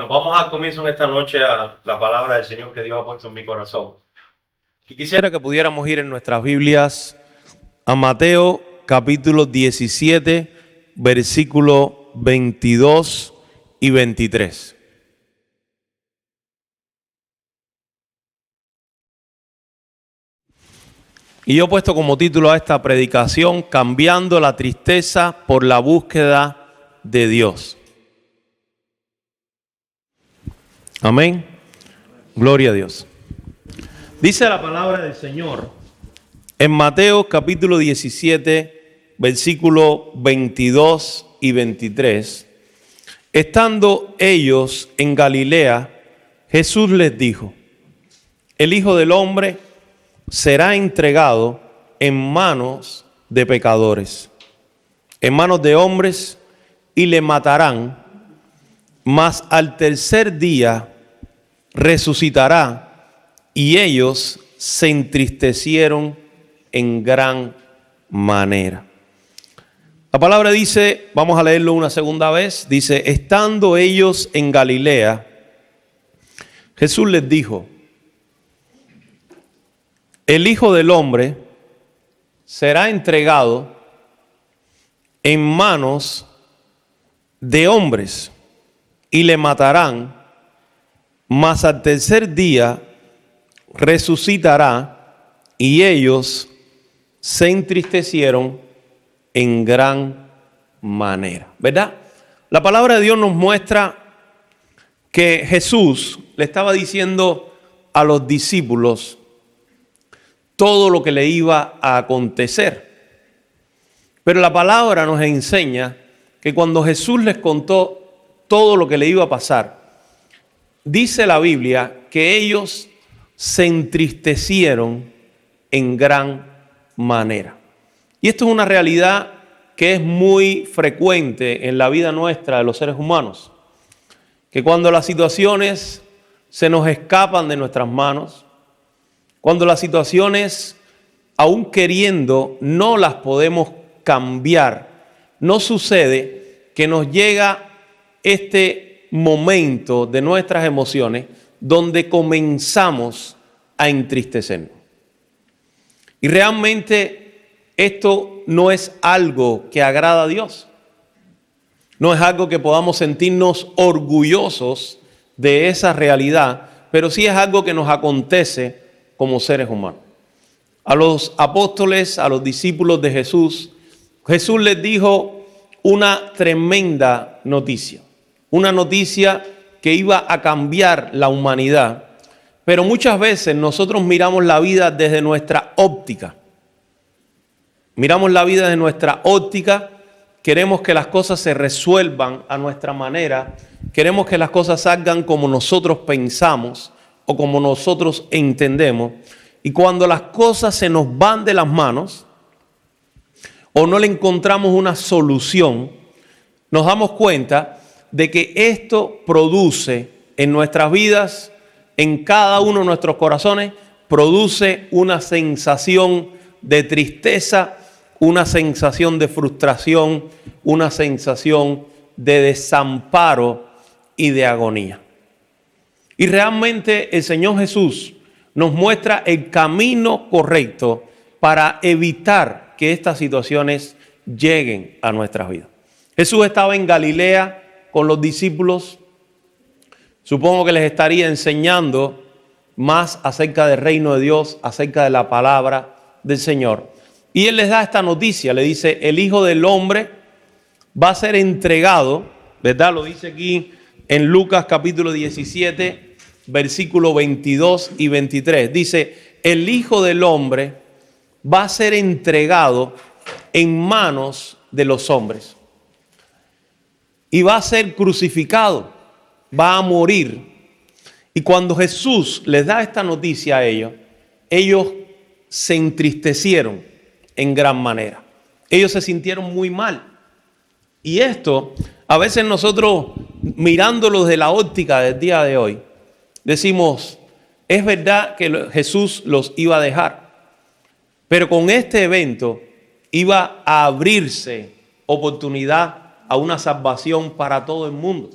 Bueno, vamos a comienzo en esta noche a la palabra del Señor que Dios ha puesto en mi corazón. Y quisiera que pudiéramos ir en nuestras Biblias a Mateo capítulo 17, versículo 22 y 23. Y yo he puesto como título a esta predicación: Cambiando la tristeza por la búsqueda de Dios. Amén. Gloria a Dios. Dice la palabra del Señor en Mateo capítulo 17, versículo 22 y 23. Estando ellos en Galilea, Jesús les dijo: el Hijo del Hombre será entregado en manos de pecadores, en manos de hombres, y le matarán, mas al tercer día resucitará. Y ellos se entristecieron en gran manera. La palabra dice, vamos a leerlo una segunda vez, dice: estando ellos en Galilea, Jesús les dijo: el Hijo del Hombre será entregado en manos de hombres y le matarán, mas al tercer día resucitará. Y ellos se entristecieron en gran manera. ¿Verdad? La palabra de Dios nos muestra que Jesús le estaba diciendo a los discípulos todo lo que le iba a acontecer. Pero la palabra nos enseña que cuando Jesús les contó todo lo que le iba a pasar, dice la Biblia que ellos se entristecieron en gran manera. Y esto es una realidad que es muy frecuente en la vida nuestra de los seres humanos. Que cuando las situaciones se nos escapan de nuestras manos, cuando las situaciones, aún queriendo, no las podemos cambiar, no sucede que nos llega este momento de nuestras emociones donde comenzamos a entristecernos. Y realmente esto no es algo que agrada a Dios. No es algo que podamos sentirnos orgullosos de esa realidad, pero sí es algo que nos acontece como seres humanos. A los apóstoles, a los discípulos de Jesús, Jesús les dijo una tremenda noticia. Una noticia que iba a cambiar la humanidad. Pero muchas veces nosotros miramos la vida desde nuestra óptica. Miramos la vida desde nuestra óptica. Queremos que las cosas se resuelvan a nuestra manera. Queremos que las cosas salgan como nosotros pensamos o como nosotros entendemos. Y cuando las cosas se nos van de las manos o no le encontramos una solución, nos damos cuenta de que esto produce en nuestras vidas, en cada uno de nuestros corazones, produce una sensación de tristeza, una sensación de frustración, una sensación de desamparo y de agonía. Y realmente el Señor Jesús nos muestra el camino correcto para evitar que estas situaciones lleguen a nuestras vidas. Jesús estaba en Galilea con los discípulos. Supongo que les estaría enseñando más acerca del reino de Dios, acerca de la palabra del Señor. Y Él les da esta noticia, le dice: el Hijo del Hombre va a ser entregado, ¿verdad? Lo dice aquí en Lucas capítulo 17, versículo 22 y 23. Dice: el Hijo del Hombre va a ser entregado en manos de los hombres. Y va a ser crucificado, va a morir. Y cuando Jesús les da esta noticia a ellos, ellos se entristecieron en gran manera. Ellos se sintieron muy mal. Y esto, a veces nosotros, mirándolo desde la óptica del día de hoy, decimos: es verdad que Jesús los iba a dejar, pero con este evento iba a abrirse oportunidad a una salvación para todo el mundo.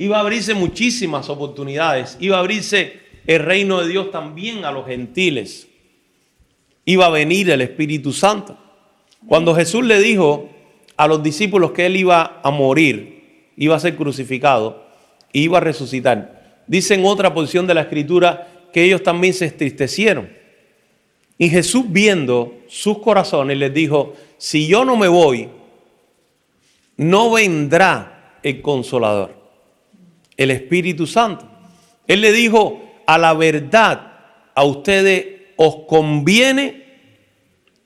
Iba a abrirse muchísimas oportunidades. Iba a abrirse el reino de Dios también a los gentiles. Iba a venir el Espíritu Santo. Cuando Jesús le dijo a los discípulos que Él iba a morir, iba a ser crucificado, e iba a resucitar, dice en otra porción de la Escritura que ellos también se entristecieron. Y Jesús, viendo sus corazones, les dijo: si yo no me voy, no vendrá el Consolador, el Espíritu Santo. Él le dijo: a la verdad, a ustedes os conviene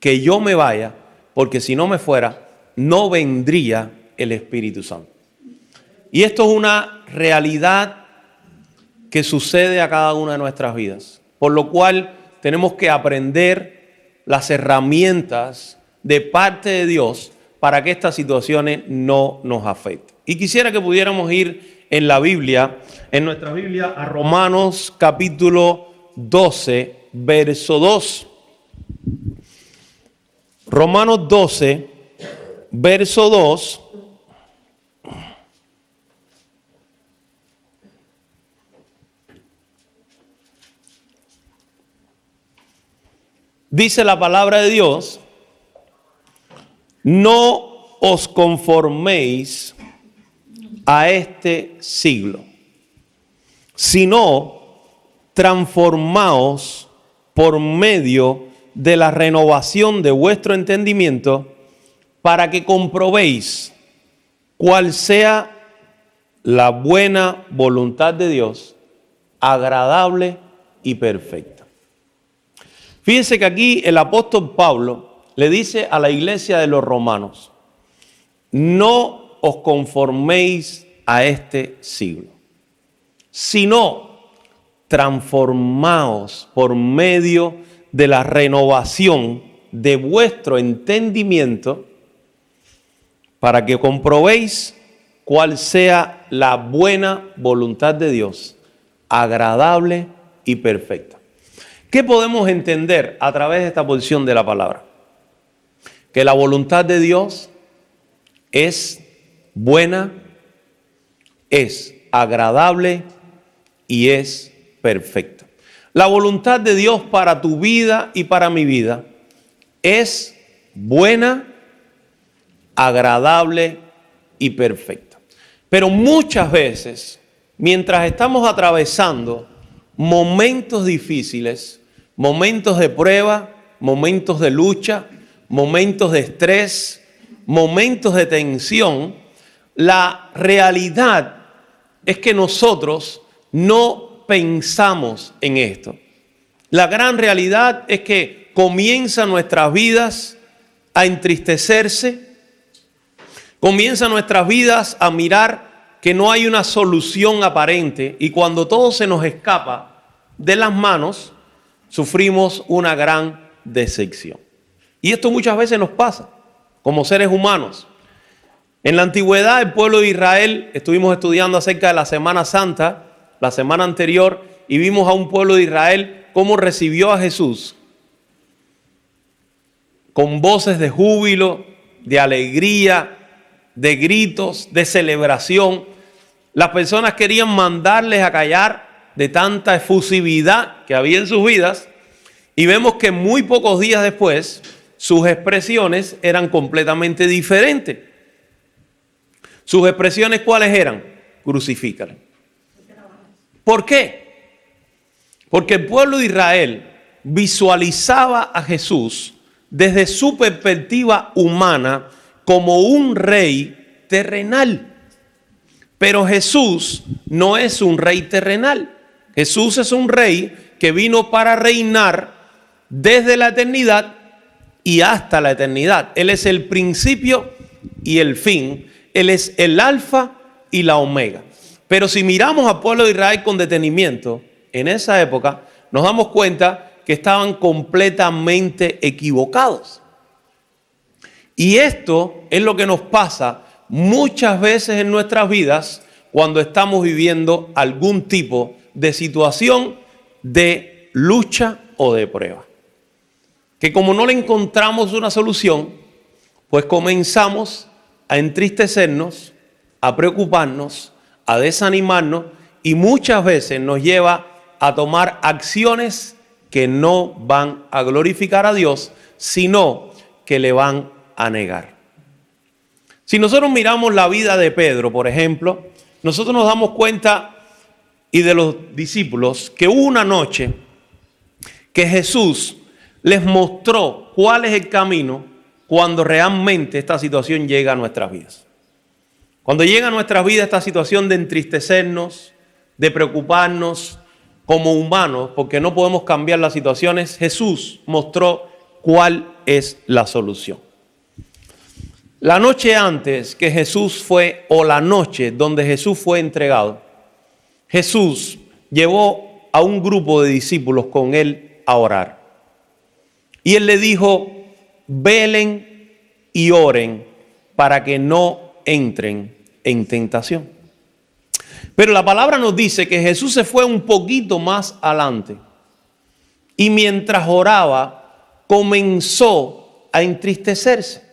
que yo me vaya, porque si no me fuera, no vendría el Espíritu Santo. Y esto es una realidad que sucede a cada una de nuestras vidas, por lo cual tenemos que aprender las herramientas de parte de Dios para que estas situaciones no nos afecten. Y quisiera que pudiéramos ir en la Biblia, en nuestra Biblia, a Romanos capítulo 12, verso 2. Romanos 12, verso 2. Dice la palabra de Dios: no os conforméis a este siglo, sino transformaos por medio de la renovación de vuestro entendimiento, para que comprobéis cuál sea la buena voluntad de Dios, agradable y perfecta. Fíjense que aquí el apóstol Pablo le dice a la iglesia de los romanos: no os conforméis a este siglo, sino transformaos por medio de la renovación de vuestro entendimiento, para que comprobéis cuál sea la buena voluntad de Dios, agradable y perfecta. ¿Qué podemos entender a través de esta porción de la palabra? Que la voluntad de Dios es buena, es agradable y es perfecta. La voluntad de Dios para tu vida y para mi vida es buena, agradable y perfecta. Pero muchas veces, mientras estamos atravesando momentos difíciles, momentos de prueba, momentos de lucha, momentos de estrés, momentos de tensión, la realidad es que nosotros no pensamos en esto. La gran realidad es que comienzan nuestras vidas a entristecerse, comienzan nuestras vidas a mirar que no hay una solución aparente, y cuando todo se nos escapa de las manos, sufrimos una gran decepción. Y esto muchas veces nos pasa como seres humanos. En la antigüedad, el pueblo de Israel, estuvimos estudiando acerca de la Semana Santa, la semana anterior, y vimos a un pueblo de Israel cómo recibió a Jesús con voces de júbilo, de alegría, de gritos, de celebración. Las personas querían mandarles a callar de tanta efusividad que había en sus vidas, y vemos que muy pocos días después sus expresiones eran completamente diferentes. ¿Sus expresiones cuáles eran? Crucifícalo. ¿Por qué? Porque el pueblo de Israel visualizaba a Jesús desde su perspectiva humana como un rey terrenal. Pero Jesús no es un rey terrenal. Jesús es un rey que vino para reinar desde la eternidad y hasta la eternidad. Él es el principio y el fin. Él es el alfa y la omega. Pero si miramos al pueblo de Israel con detenimiento, en esa época nos damos cuenta que estaban completamente equivocados. Y esto es lo que nos pasa muchas veces en nuestras vidas cuando estamos viviendo algún tipo de situación de lucha o de prueba. Que como no le encontramos una solución, pues comenzamos a entristecernos, a preocuparnos, a desanimarnos y muchas veces nos lleva a tomar acciones que no van a glorificar a Dios, sino que le van a negar. Si nosotros miramos la vida de Pedro, por ejemplo, nosotros nos damos cuenta, y de los discípulos, que hubo una noche que Jesús les mostró cuál es el camino cuando realmente esta situación llega a nuestras vidas. Cuando llega a nuestras vidas esta situación de entristecernos, de preocuparnos como humanos, porque no podemos cambiar las situaciones, Jesús mostró cuál es la solución. La noche antes que Jesús fue, o la noche donde Jesús fue entregado, Jesús llevó a un grupo de discípulos con él a orar. Y él le dijo, velen y oren para que no entren en tentación. Pero la palabra nos dice que Jesús se fue un poquito más adelante y mientras oraba comenzó a entristecerse.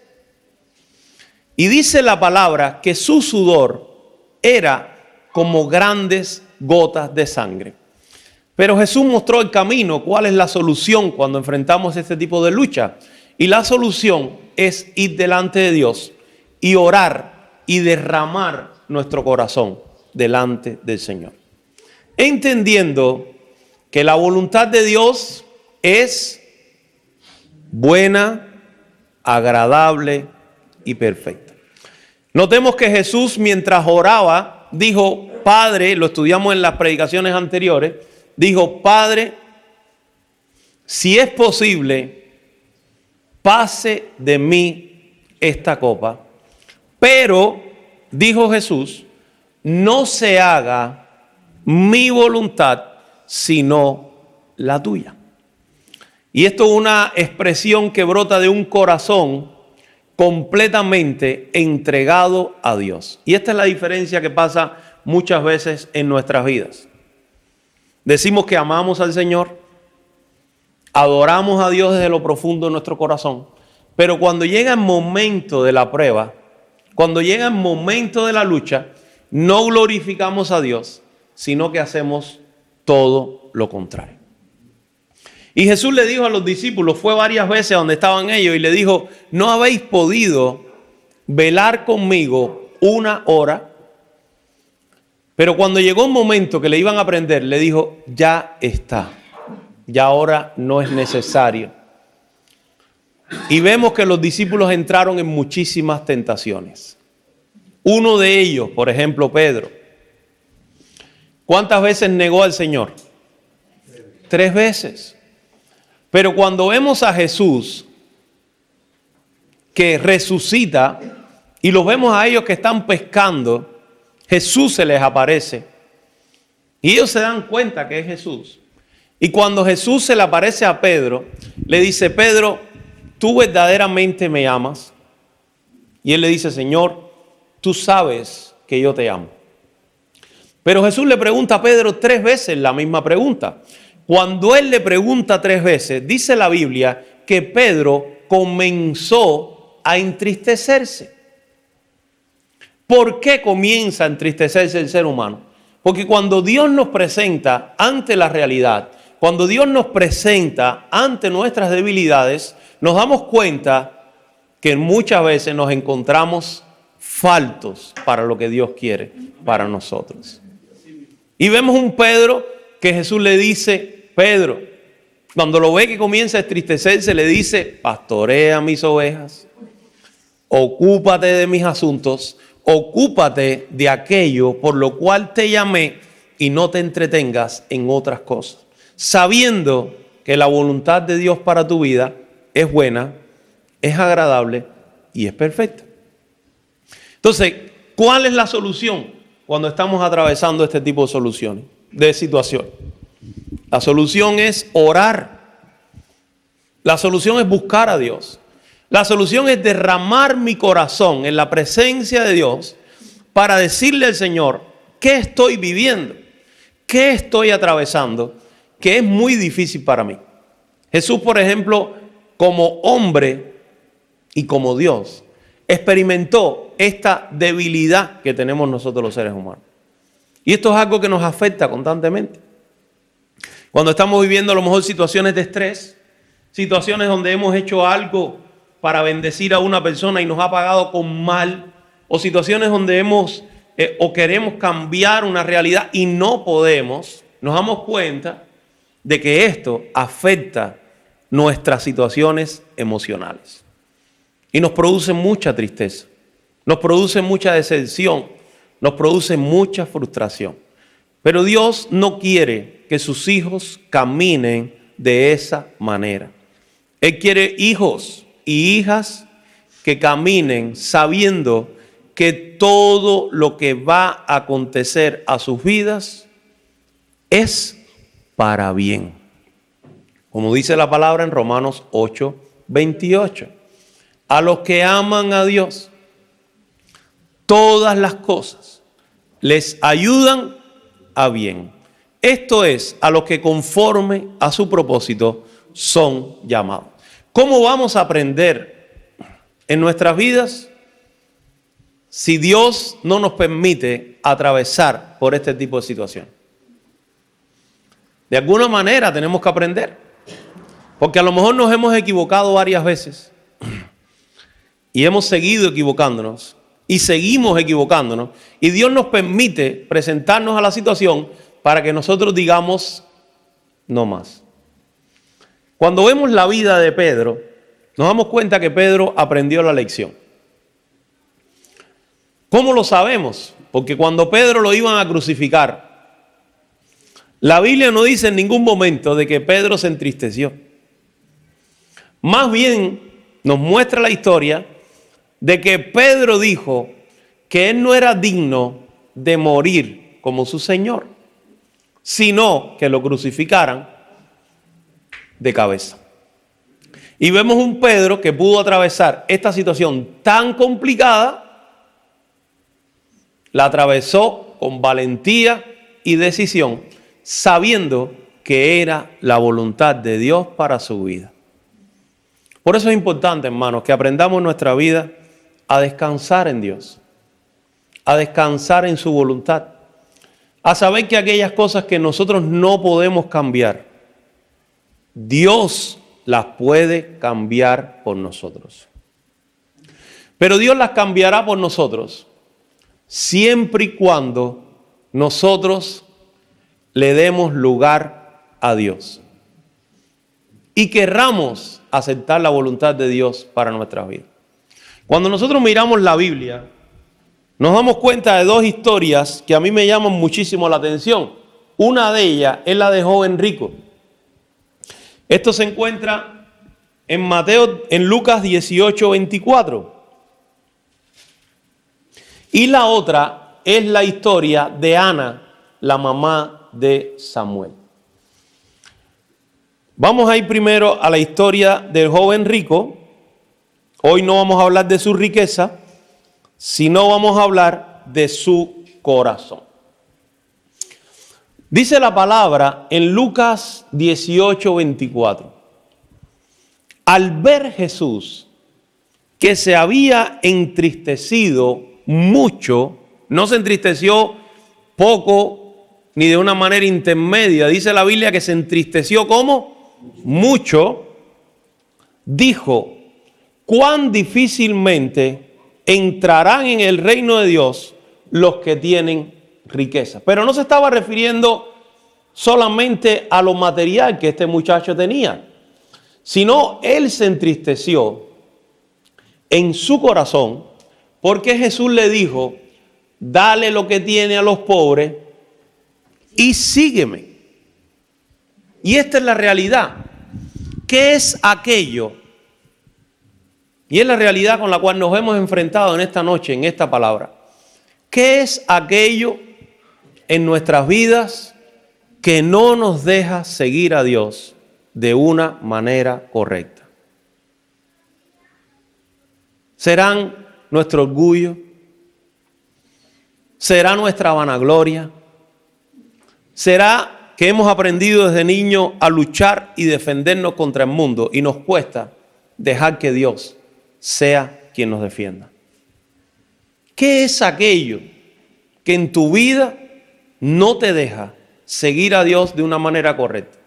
Y dice la palabra que su sudor era como grandes gotas de sangre. Pero Jesús mostró el camino, cuál es la solución cuando enfrentamos este tipo de lucha. Y la solución es ir delante de Dios y orar y derramar nuestro corazón delante del Señor. Entendiendo que la voluntad de Dios es buena, agradable y perfecta. Notemos que Jesús mientras oraba dijo, Padre, lo estudiamos en las predicaciones anteriores, dijo, Padre, si es posible, pase de mí esta copa, pero, dijo Jesús, no se haga mi voluntad, sino la tuya. Y esto es una expresión que brota de un corazón completamente entregado a Dios. Y esta es la diferencia que pasa muchas veces en nuestras vidas. Decimos que amamos al Señor, adoramos a Dios desde lo profundo de nuestro corazón, pero cuando llega el momento de la prueba, cuando llega el momento de la lucha, no glorificamos a Dios, sino que hacemos todo lo contrario. Y Jesús le dijo a los discípulos, fue varias veces donde estaban ellos y le dijo, ¿no habéis podido velar conmigo una hora? Pero cuando llegó un momento que le iban a prender, le dijo, ya está, ya ahora no es necesario. Y vemos que los discípulos entraron en muchísimas tentaciones. Uno de ellos, por ejemplo, Pedro. ¿Cuántas veces negó al Señor? 3 veces. Pero cuando vemos a Jesús que resucita y los vemos a ellos que están pescando, Jesús se les aparece y ellos se dan cuenta que es Jesús. Y cuando Jesús se le aparece a Pedro, le dice, Pedro, ¿tú verdaderamente me amas? Y él le dice, Señor, tú sabes que yo te amo. Pero Jesús le pregunta a Pedro 3 veces la misma pregunta. Cuando él le pregunta 3 veces, dice la Biblia que Pedro comenzó a entristecerse. ¿Por qué comienza a entristecerse el ser humano? Porque cuando Dios nos presenta ante la realidad, cuando Dios nos presenta ante nuestras debilidades, nos damos cuenta que muchas veces nos encontramos faltos para lo que Dios quiere para nosotros. Y vemos un Pedro que Jesús le dice, Pedro, cuando lo ve que comienza a entristecerse, le dice, pastorea mis ovejas, ocúpate de mis asuntos, ocúpate de aquello por lo cual te llamé y no te entretengas en otras cosas, sabiendo que la voluntad de Dios para tu vida es buena, es agradable y es perfecta. Entonces, ¿cuál es la solución cuando estamos atravesando este tipo de situación? La solución es orar. La solución es buscar a Dios. La solución es derramar mi corazón en la presencia de Dios para decirle al Señor qué estoy viviendo, qué estoy atravesando, que es muy difícil para mí. Jesús, por ejemplo, como hombre y como Dios, experimentó esta debilidad que tenemos nosotros los seres humanos. Y esto es algo que nos afecta constantemente. Cuando estamos viviendo a lo mejor situaciones de estrés, situaciones donde hemos hecho algo para bendecir a una persona y nos ha pagado con mal, o situaciones donde hemos o queremos cambiar una realidad y no podemos, nos damos cuenta de que esto afecta nuestras situaciones emocionales y nos produce mucha tristeza, nos produce mucha decepción, nos produce mucha frustración. Pero Dios no quiere que sus hijos caminen de esa manera. Él quiere hijos y hijas que caminen sabiendo que todo lo que va a acontecer a sus vidas es para bien. Como dice la palabra en Romanos 8:28. A los que aman a Dios, todas las cosas les ayudan a bien. Esto es, a los que conforme a su propósito son llamados. ¿Cómo vamos a aprender en nuestras vidas si Dios no nos permite atravesar por este tipo de situación? De alguna manera tenemos que aprender, porque a lo mejor nos hemos equivocado varias veces y hemos seguido equivocándonos y seguimos equivocándonos, y Dios nos permite presentarnos a la situación para que nosotros digamos no más. Cuando vemos la vida de Pedro, nos damos cuenta que Pedro aprendió la lección. ¿Cómo lo sabemos? Porque cuando Pedro lo iban a crucificar, la Biblia no dice en ningún momento de que Pedro se entristeció. Más bien nos muestra la historia de que Pedro dijo que él no era digno de morir como su Señor, sino que lo crucificaran de cabeza. Y vemos un Pedro que pudo atravesar esta situación tan complicada, la atravesó con valentía y decisión, sabiendo que era la voluntad de Dios para su vida. Por eso es importante, hermanos, que aprendamos en nuestra vida a descansar en Dios, a descansar en su voluntad, a saber que aquellas cosas que nosotros no podemos cambiar, Dios las puede cambiar por nosotros. Pero Dios las cambiará por nosotros siempre y cuando nosotros le demos lugar a Dios y querramos aceptar la voluntad de Dios para nuestras vidas. Cuando nosotros miramos la Biblia, nos damos cuenta de dos historias que a mí me llaman muchísimo la atención. Una de ellas es la de joven rico. Esto se encuentra en Lucas 18:24. Y la otra es la historia de Ana, la mamá de Samuel. Vamos a ir primero a la historia del joven rico. Hoy no vamos a hablar de su riqueza, sino vamos a hablar de su corazón. Dice la palabra en Lucas 18:24. Al ver Jesús que se había entristecido mucho, no se entristeció poco ni de una manera intermedia, dice la Biblia que se entristeció ¿cómo? Mucho, dijo: cuán difícilmente entrarán en el reino de Dios los que tienen riqueza. Pero no se estaba refiriendo solamente a lo material que este muchacho tenía, sino él se entristeció en su corazón porque Jesús le dijo: dale lo que tiene a los pobres y sígueme. Y esta es la realidad. ¿Qué es aquello? Y es la realidad con la cual nos hemos enfrentado en esta noche, en esta palabra. ¿Qué es aquello en nuestras vidas que no nos deja seguir a Dios de una manera correcta? ¿Serán nuestro orgullo? ¿Será nuestra vanagloria? ¿Será que hemos aprendido desde niños a luchar y defendernos contra el mundo y nos cuesta dejar que Dios sea quien nos defienda? ¿Qué es aquello que en tu vida no te deja seguir a Dios de una manera correcta.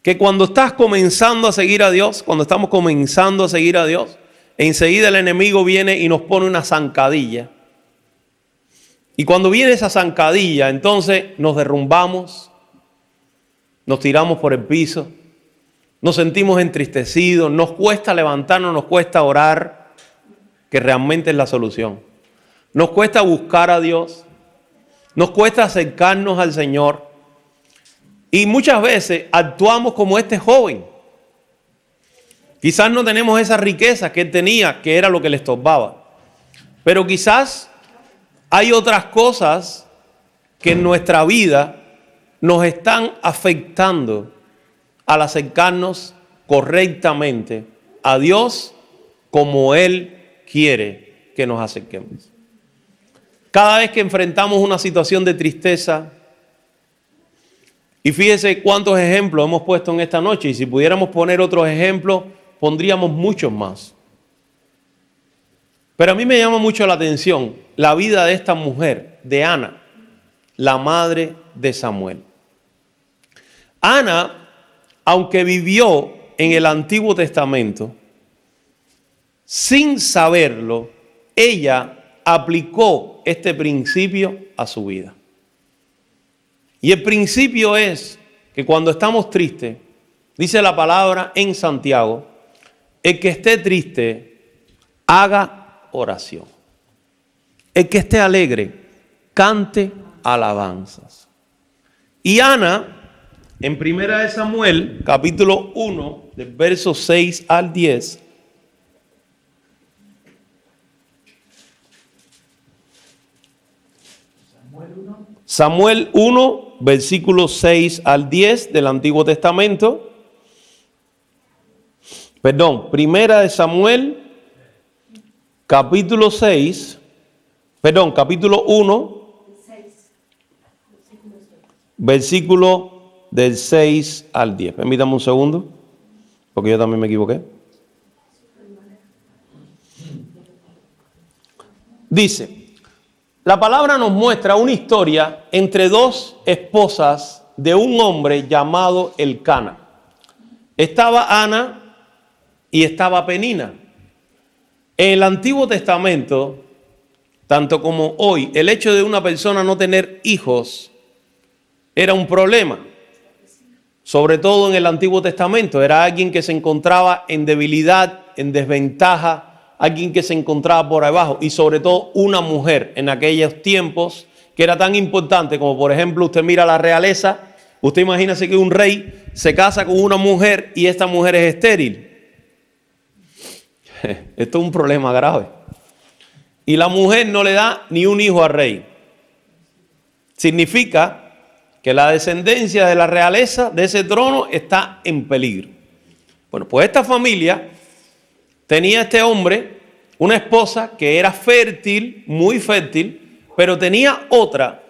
Que cuando estás comenzando a seguir a Dios, cuando estamos comenzando a seguir a Dios, enseguida el enemigo viene y nos pone una zancadilla. Y cuando viene esa zancadilla, entonces nos derrumbamos, nos tiramos por el piso, nos sentimos entristecidos, nos cuesta levantarnos, nos cuesta orar, que realmente es la solución. Nos cuesta buscar a Dios, nos cuesta acercarnos al Señor. Y muchas veces actuamos como este joven. Quizás no tenemos esa riqueza que él tenía, que era lo que le estorbaba. Pero quizás hay otras cosas que en nuestra vida nos están afectando al acercarnos correctamente a Dios como Él quiere que nos acerquemos. Cada vez que enfrentamos una situación de tristeza, y fíjese cuántos ejemplos hemos puesto en esta noche, y si pudiéramos poner otros ejemplos, pondríamos muchos más. Pero a mí me llama mucho la atención la vida de esta mujer, de Ana, la madre de Samuel. Ana, aunque vivió en el Antiguo Testamento, sin saberlo, ella aplicó este principio a su vida. Y el principio es que cuando estamos tristes, dice la palabra en Santiago, el que esté triste, haga oración. El que esté alegre, cante alabanzas. Y Ana, en 1 Samuel, capítulo 1, del verso 6 al 10, Samuel 1, versículos 6 al 10 del Antiguo Testamento. Perdón, 1 Samuel, capítulo 1, versículo del 6 al 10. Permítame un segundo, porque yo también me equivoqué. Dice, la palabra nos muestra una historia entre dos esposas de un hombre llamado Elcana. Estaba Ana y estaba Penina. En el Antiguo Testamento, tanto como hoy, el hecho de una persona no tener hijos era un problema. Sobre todo en el Antiguo Testamento, era alguien que se encontraba en debilidad, en desventaja, alguien que se encontraba por abajo, y sobre todo una mujer en aquellos tiempos que era tan importante como, por ejemplo, usted mira la realeza, usted imagínese que un rey se casa con una mujer y esta mujer es estéril. Esto es un problema grave. Y la mujer no le da ni un hijo al rey. Significa que la descendencia de la realeza, de ese trono, está en peligro. Bueno, pues esta familia tenía este hombre una esposa que era fértil, muy fértil, pero tenía otra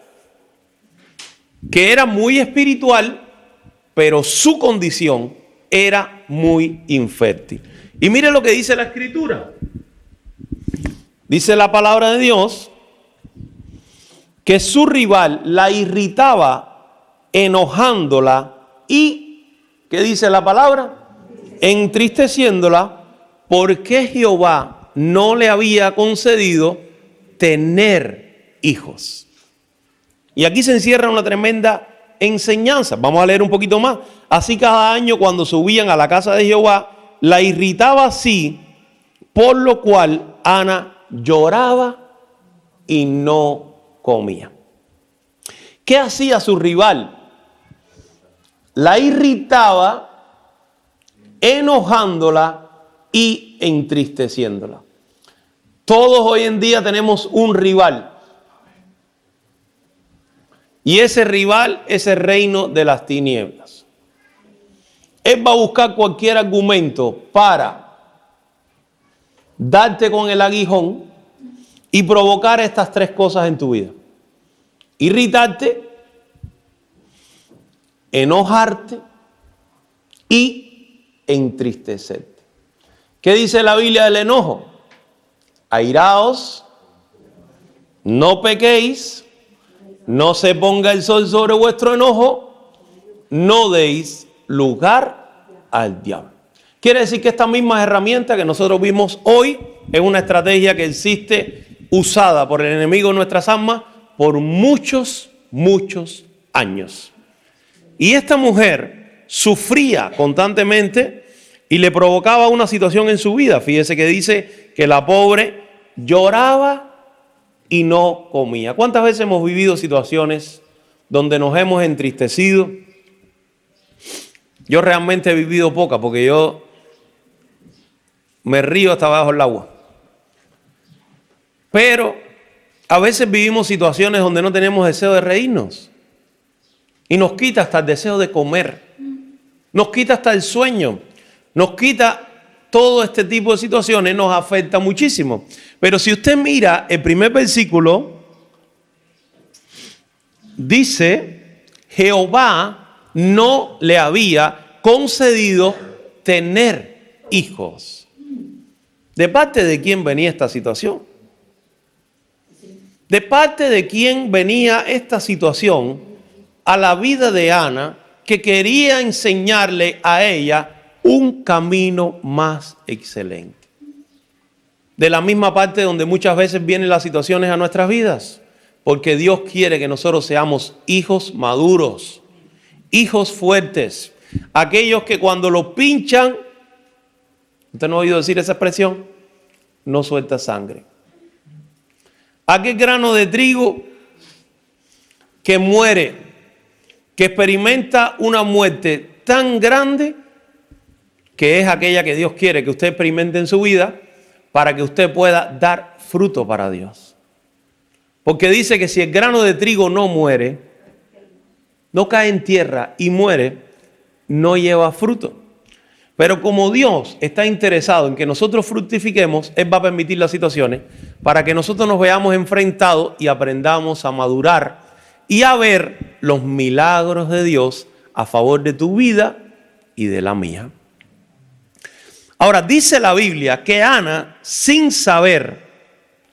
que era muy espiritual, pero su condición era muy infértil. Y mire lo que dice la Escritura. Dice la palabra de Dios que su rival la irritaba enojándola y, ¿qué dice la palabra? Entristeciéndola, porque Jehová no le había concedido tener hijos. Y aquí se encierra una tremenda enseñanza. Vamos a leer un poquito más. Así cada año cuando subían a la casa de Jehová, la irritaba así, por lo cual Ana lloraba y no comía. ¿Qué hacía su rival? La irritaba, enojándola y entristeciéndola. Todos hoy en día tenemos un rival. Y ese rival es el reino de las tinieblas. Él va a buscar cualquier argumento para darte con el aguijón y provocar estas tres cosas en tu vida: irritarte, enojarte y entristecerte. ¿Qué dice la Biblia del enojo? Airaos, no pequéis, No se ponga el sol sobre vuestro enojo, no deis lugar al diablo. Quiere decir que esta misma herramienta que nosotros vimos hoy es una estrategia que existe usada por el enemigo en nuestras almas por muchos años. Y esta mujer sufría constantemente y le provocaba una situación en su vida. Fíjese que dice que la pobre lloraba y no comía. ¿Cuántas veces hemos vivido situaciones donde nos hemos entristecido? Yo realmente he vivido pocas porque yo me río hasta abajo el agua. Pero a veces vivimos situaciones donde no tenemos deseo de reírnos. Y nos quita hasta el deseo de comer. Nos quita hasta el sueño. Nos quita todo este tipo de situaciones, nos afecta muchísimo. Pero si usted mira el primer versículo, dice, Jehová no le había concedido tener hijos. ¿De parte de quién venía esta situación? ¿De parte de quién venía esta situación a la vida de Ana, que quería enseñarle a ella un camino más excelente? De la misma parte donde muchas veces vienen las situaciones a nuestras vidas, porque Dios quiere que nosotros seamos hijos maduros, hijos fuertes, aquellos que cuando los pinchan, ¿usted no ha oído decir esa expresión? No suelta sangre. Aquel grano de trigo que muere, que experimenta una muerte tan grande, que es aquella que Dios quiere que usted experimente en su vida para que usted pueda dar fruto para Dios. Porque dice que si el grano de trigo no muere, no cae en tierra y muere, no lleva fruto. Pero como Dios está interesado en que nosotros fructifiquemos, Él va a permitir las situaciones para que nosotros nos veamos enfrentados y aprendamos a madurar y a ver los milagros de Dios a favor de tu vida y de la mía. Ahora, dice la Biblia que Ana, sin saber,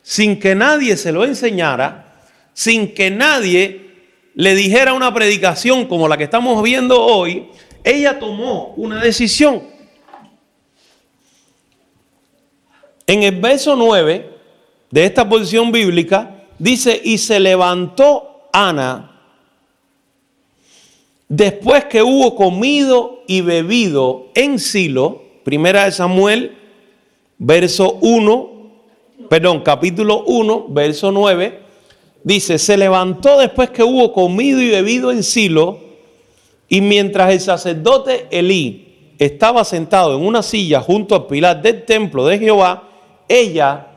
sin que nadie se lo enseñara, sin que nadie le dijera una predicación como la que estamos viendo hoy, ella tomó una decisión. En el verso 9 de esta porción bíblica dice, y se levantó Ana después que hubo comido y bebido en Silo. Primera de Samuel, capítulo 1, verso 9, dice, se levantó después que hubo comido y bebido en Silo, y mientras el sacerdote Elí estaba sentado en una silla junto al pilar del templo de Jehová, ella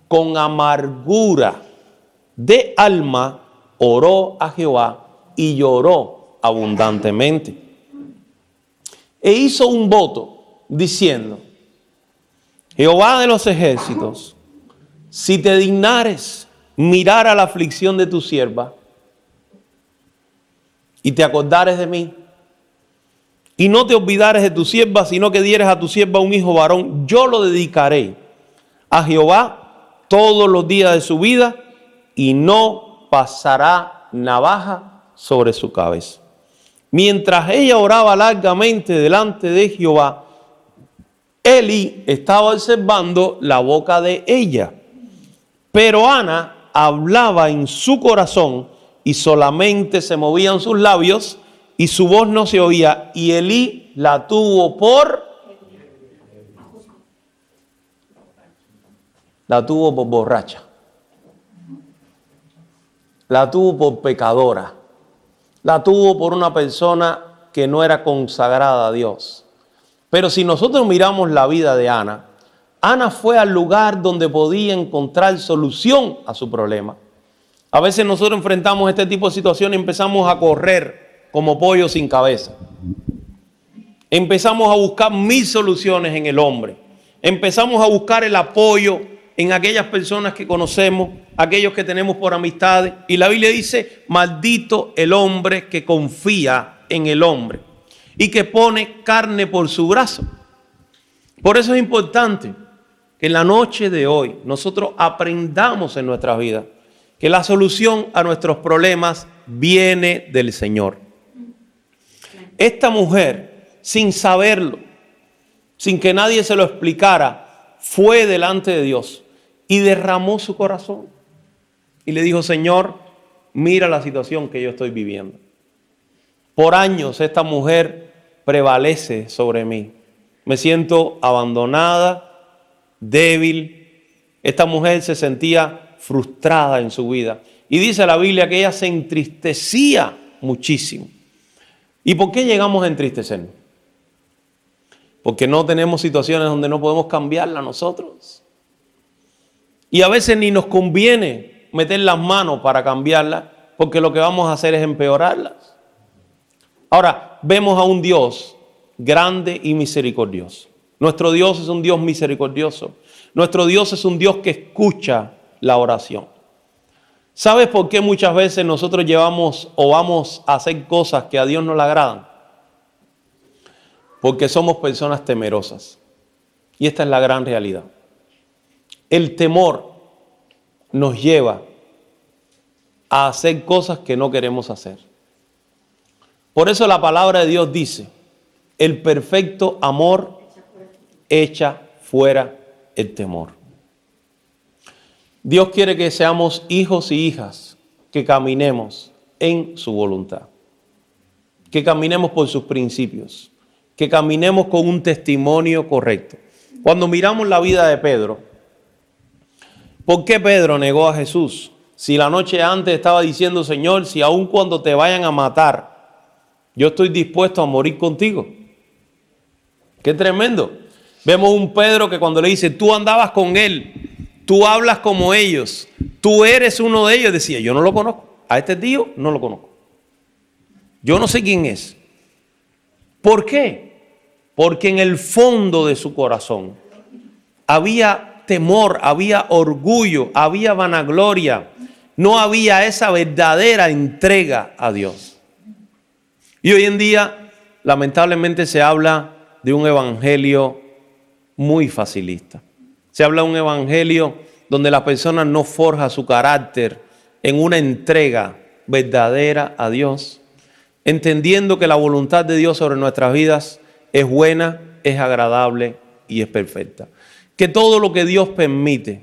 con amargura de alma oró a Jehová y lloró abundantemente. E hizo un voto diciendo, Jehová de los ejércitos, si te dignares mirar a la aflicción de tu sierva y te acordares de mí, y no te olvidares de tu sierva, sino que dieres a tu sierva un hijo varón, yo lo dedicaré a Jehová todos los días de su vida y no pasará navaja sobre su cabeza. Mientras ella oraba largamente delante de Jehová, Elí estaba observando la boca de ella, pero Ana hablaba en su corazón y solamente se movían sus labios y su voz no se oía, y Elí la tuvo por borracha, la tuvo por pecadora, la tuvo por una persona que no era consagrada a Dios. Pero si nosotros miramos la vida de Ana, Ana fue al lugar donde podía encontrar solución a su problema. A veces nosotros enfrentamos este tipo de situaciones y empezamos a correr como pollo sin cabeza. Empezamos a buscar 1000 soluciones en el hombre. Empezamos a buscar el apoyo en aquellas personas que conocemos, aquellos que tenemos por amistades. Y la Biblia dice, maldito el hombre que confía en el hombre y que pone carne por su brazo. Por eso es importante que en la noche de hoy nosotros aprendamos en nuestras vidas que la solución a nuestros problemas viene del Señor. Esta mujer, sin saberlo, sin que nadie se lo explicara, fue delante de Dios y derramó su corazón. Y le dijo: Señor, mira la situación que yo estoy viviendo. Por años esta mujer prevalece sobre mí. Me siento abandonada, débil. Esta mujer se sentía frustrada en su vida. Y dice la Biblia que ella se entristecía muchísimo. ¿Y por qué llegamos a entristecernos? Porque no tenemos situaciones donde no podemos cambiarlas nosotros. Y a veces ni nos conviene meter las manos para cambiarlas, porque lo que vamos a hacer es empeorarlas. Ahora, vemos a un Dios grande y misericordioso. Nuestro Dios es un Dios misericordioso. Nuestro Dios es un Dios que escucha la oración. ¿Sabes por qué muchas veces nosotros llevamos o vamos a hacer cosas que a Dios no le agradan? Porque somos personas temerosas. Y esta es la gran realidad. El temor nos lleva a hacer cosas que no queremos hacer. Por eso la palabra de Dios dice: el perfecto amor echa fuera el temor. Dios quiere que seamos hijos y hijas que caminemos en su voluntad, que caminemos por sus principios, que caminemos con un testimonio correcto. Cuando miramos la vida de Pedro, ¿por qué Pedro negó a Jesús? Si la noche antes estaba diciendo: Señor, si aun cuando te vayan a matar, yo estoy dispuesto a morir contigo. ¡Qué tremendo! Vemos un Pedro que cuando le dice: tú andabas con él, tú hablas como ellos, tú eres uno de ellos, decía: yo no lo conozco, a este tío no lo conozco, yo no sé quién es. ¿Por qué? Porque en el fondo de su corazón había temor, había orgullo, había vanagloria, no había esa verdadera entrega a Dios. Y hoy en día, lamentablemente, se habla de un evangelio muy facilista. Se habla de un evangelio donde la persona no forja su carácter en una entrega verdadera a Dios, entendiendo que la voluntad de Dios sobre nuestras vidas es buena, es agradable y es perfecta. Que todo lo que Dios permite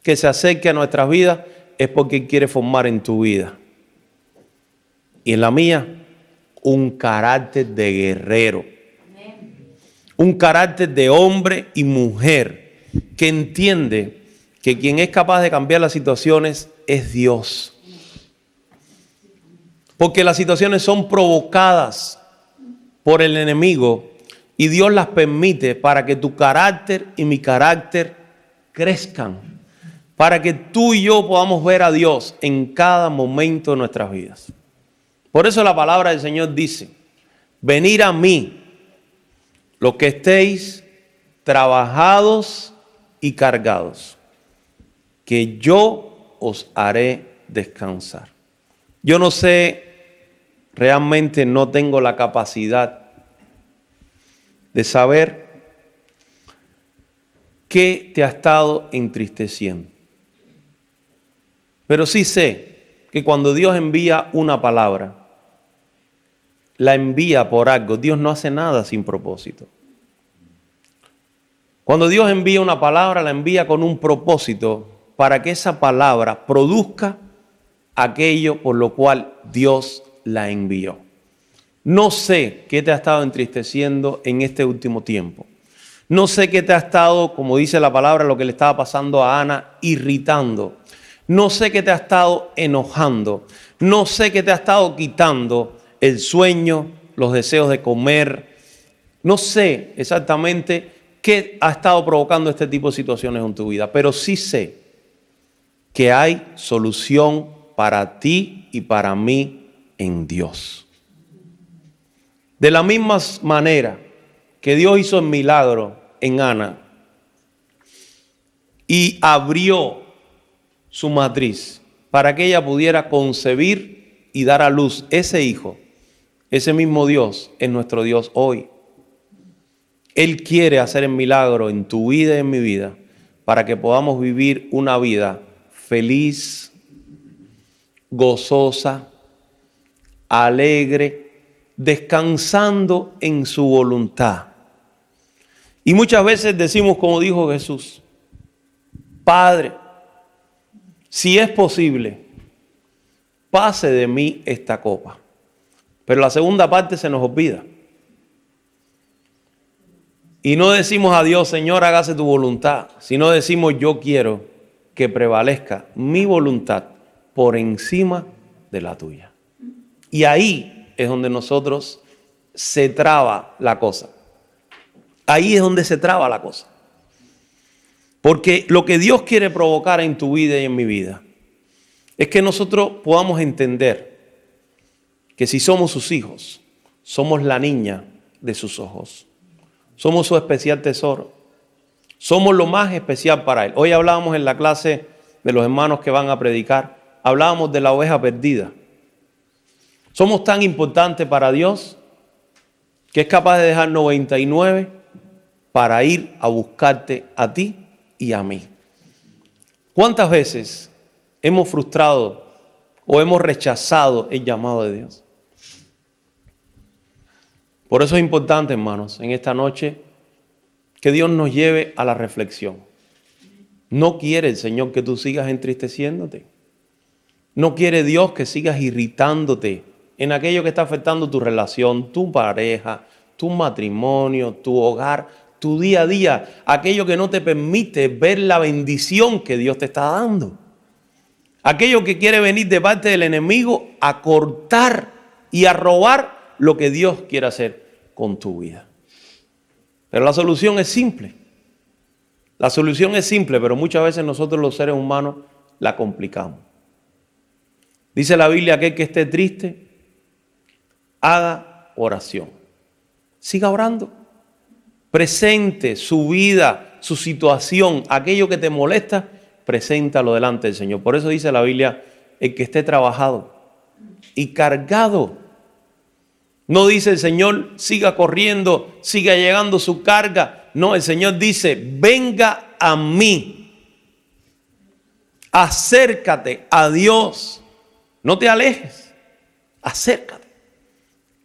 que se acerque a nuestras vidas es porque Él quiere formar en tu vida y en la mía un carácter de guerrero. Un carácter de hombre y mujer que entiende que quien es capaz de cambiar las situaciones es Dios. Porque las situaciones son provocadas por el enemigo y Dios las permite para que tu carácter y mi carácter crezcan. Para que tú y yo podamos ver a Dios en cada momento de nuestras vidas. Por eso la palabra del Señor dice: venid a mí, los que estéis trabajados y cargados, que yo os haré descansar. Yo no sé, realmente no tengo la capacidad de saber qué te ha estado entristeciendo. Pero sí sé que cuando Dios envía una palabra, la envía por algo. Dios no hace nada sin propósito. Cuando Dios envía una palabra, la envía con un propósito para que esa palabra produzca aquello por lo cual Dios la envió. No sé qué te ha estado entristeciendo en este último tiempo. No sé qué te ha estado, como dice la palabra, lo que le estaba pasando a Ana, irritando. No sé qué te ha estado enojando. No sé qué te ha estado quitando el sueño, los deseos de comer. No sé exactamente qué ha estado provocando este tipo de situaciones en tu vida, pero sí sé que hay solución para ti y para mí en Dios. De la misma manera que Dios hizo el milagro en Ana y abrió su matriz para que ella pudiera concebir y dar a luz ese hijo, ese mismo Dios es nuestro Dios hoy. Él quiere hacer el milagro en tu vida y en mi vida para que podamos vivir una vida feliz, gozosa, alegre, descansando en su voluntad. Y muchas veces decimos, como dijo Jesús: Padre, si es posible, pase de mí esta copa. Pero la segunda parte se nos olvida. Y no decimos a Dios: Señor, hágase tu voluntad, sino decimos: yo quiero que prevalezca mi voluntad por encima de la tuya. Y ahí es donde nosotros se traba la cosa. Ahí es donde se traba la cosa. Porque lo que Dios quiere provocar en tu vida y en mi vida es que nosotros podamos entender que si somos sus hijos, somos la niña de sus ojos. Somos su especial tesoro. Somos lo más especial para Él. Hoy hablábamos en la clase de los hermanos que van a predicar, hablábamos de la oveja perdida. Somos tan importantes para Dios que es capaz de dejar 99 para ir a buscarte a ti y a mí. ¿Cuántas veces hemos frustrado o hemos rechazado el llamado de Dios? Por eso es importante, hermanos, en esta noche que Dios nos lleve a la reflexión. No quiere el Señor que tú sigas entristeciéndote. No quiere Dios que sigas irritándote en aquello que está afectando tu relación, tu pareja, tu matrimonio, tu hogar, tu día a día, aquello que no te permite ver la bendición que Dios te está dando. Aquello que quiere venir de parte del enemigo a cortar y a robar lo que Dios quiere hacer con tu vida. Pero la solución es simple. La solución es simple, pero muchas veces nosotros los seres humanos la complicamos. Dice la Biblia: aquel que esté triste, haga oración. Siga orando. Presente su vida, su situación, aquello que te molesta, preséntalo delante del Señor. Por eso dice la Biblia: el que esté trabajado y cargado. No dice el Señor: siga corriendo, siga llegando su carga. No, el Señor dice: venga a mí. Acércate a Dios. No te alejes. Acércate.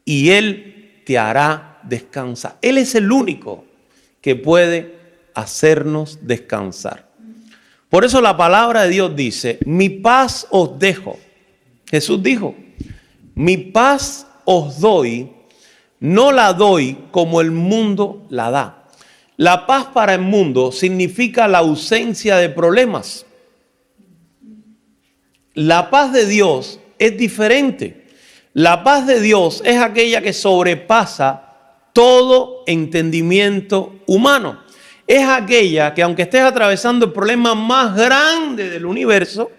Y Él te hará descansar. Él es el único que puede hacernos descansar. Por eso la palabra de Dios dice: mi paz os dejo. Jesús dijo: mi paz os doy, no la doy como el mundo la da. La paz para el mundo significa la ausencia de problemas. La paz de Dios es diferente. La paz de Dios es aquella que sobrepasa todo entendimiento humano. Es aquella que, aunque estés atravesando el problema más grande del universo,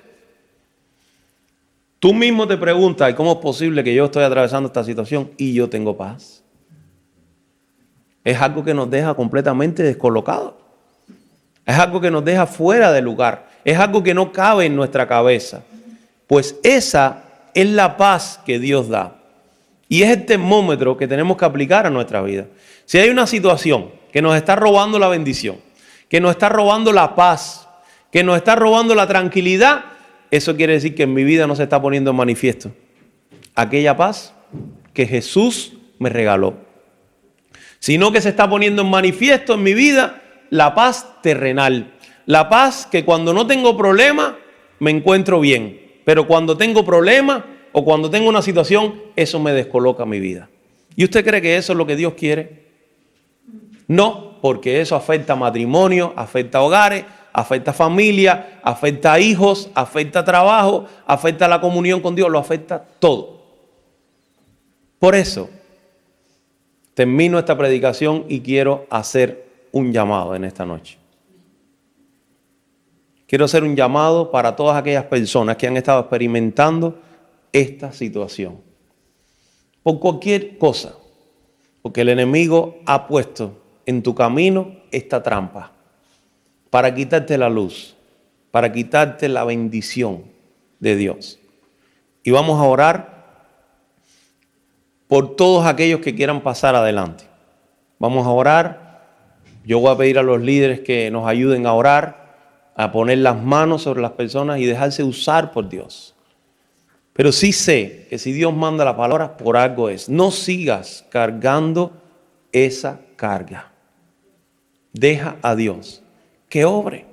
tú mismo te preguntas: ¿cómo es posible que yo estoy atravesando esta situación y yo tengo paz? Es algo que nos deja completamente descolocados. Es algo que nos deja fuera de lugar. Es algo que no cabe en nuestra cabeza. Pues esa es la paz que Dios da. Y es el termómetro que tenemos que aplicar a nuestra vida. Si hay una situación que nos está robando la bendición, que nos está robando la paz, que nos está robando la tranquilidad, eso quiere decir que en mi vida no se está poniendo en manifiesto aquella paz que Jesús me regaló, sino que se está poniendo en manifiesto en mi vida la paz terrenal, la paz que cuando no tengo problema me encuentro bien, pero cuando tengo problema o cuando tengo una situación, eso me descoloca mi vida. ¿Y usted cree que eso es lo que Dios quiere? No, porque eso afecta a matrimonio, afecta a hogares, afecta a familia, afecta a hijos, afecta a trabajo, afecta a la comunión con Dios, lo afecta todo. Por eso, termino esta predicación y quiero hacer un llamado en esta noche. Quiero hacer un llamado para todas aquellas personas que han estado experimentando esta situación. Por cualquier cosa, porque el enemigo ha puesto en tu camino esta trampa para quitarte la luz, para quitarte la bendición de Dios. Y vamos a orar por todos aquellos que quieran pasar adelante. Vamos a orar. Yo voy a pedir a los líderes que nos ayuden a orar, a poner las manos sobre las personas y dejarse usar por Dios. Pero sí sé que si Dios manda la palabra, por algo es. No sigas cargando esa carga. Deja a Dios que obre.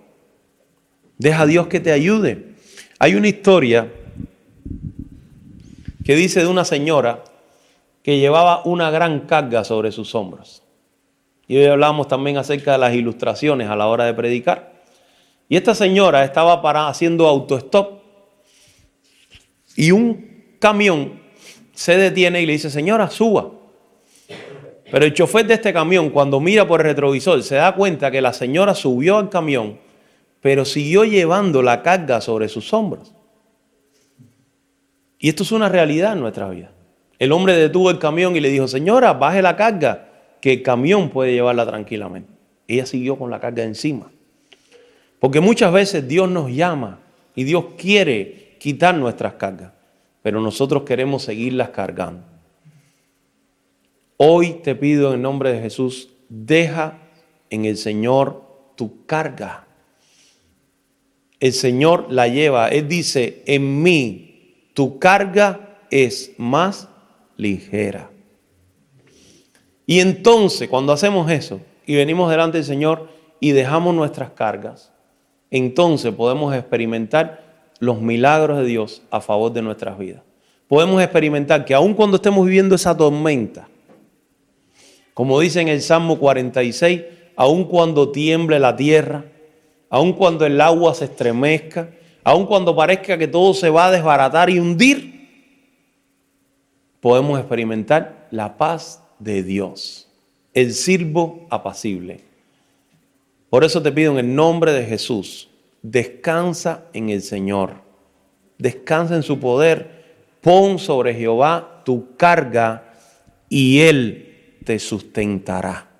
Deja a Dios que te ayude. Hay una historia que dice de una señora que llevaba una gran carga sobre sus hombros. Y hoy hablamos también acerca de las ilustraciones a la hora de predicar. Y esta señora estaba haciendo autostop y un camión se detiene y le dice: señora, suba. Pero el chofer de este camión, cuando mira por el retrovisor, se da cuenta que la señora subió al camión, pero siguió llevando la carga sobre sus hombros. Y esto es una realidad en nuestra vida. El hombre detuvo el camión y le dijo: señora, baje la carga, que el camión puede llevarla tranquilamente. Ella siguió con la carga encima. Porque muchas veces Dios nos llama y Dios quiere quitar nuestras cargas, pero nosotros queremos seguirlas cargando. Hoy te pido en el nombre de Jesús, deja en el Señor tu carga. El Señor la lleva. Él dice: en mí tu carga es más ligera. Y entonces, cuando hacemos eso y venimos delante del Señor y dejamos nuestras cargas, entonces podemos experimentar los milagros de Dios a favor de nuestras vidas. Podemos experimentar que aun cuando estemos viviendo esa tormenta, como dice en el Salmo 46, aun cuando tiemble la tierra, aun cuando el agua se estremezca, aun cuando parezca que todo se va a desbaratar y hundir, podemos experimentar la paz de Dios, el siervo apacible. Por eso te pido en el nombre de Jesús, descansa en el Señor, descansa en su poder, pon sobre Jehová tu carga y Él te sustentará.